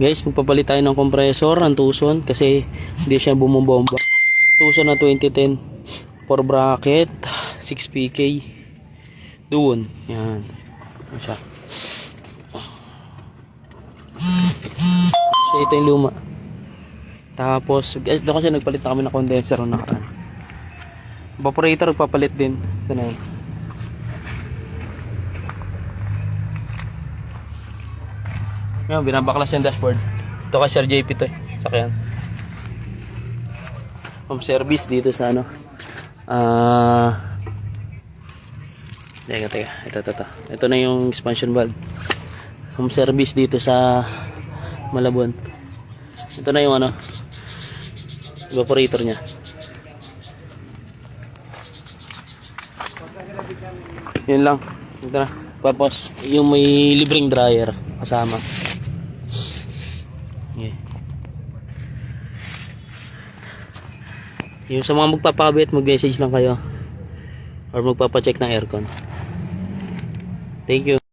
Guys, magpapalit tayo ng compressor ng Tucson kasi hindi siya bumubomba. Tucson na 2010 4 bracket 6PK doon. Yan. Ano siya? So ito yung luma. Tapos ito kasi nagpalit na kami ng condenser ng nakaraan. Evaporator nagpapalit din. Ito na yun. Ngayon, binabaklas yung dashboard. Ito kay Sir JP to eh. Sakyan. Home service dito sa ano. Teka. Ito. Ito na yung expansion valve. Home service dito sa Malabon. Ito na yung ano. Evaporator niya. Yun lang. Ito na. Tapos, yung may libreng dryer kasama. Okay. Yung sa mga magpapakabit, mag-message lang kayo or magpapacheck ng aircon. Thank you.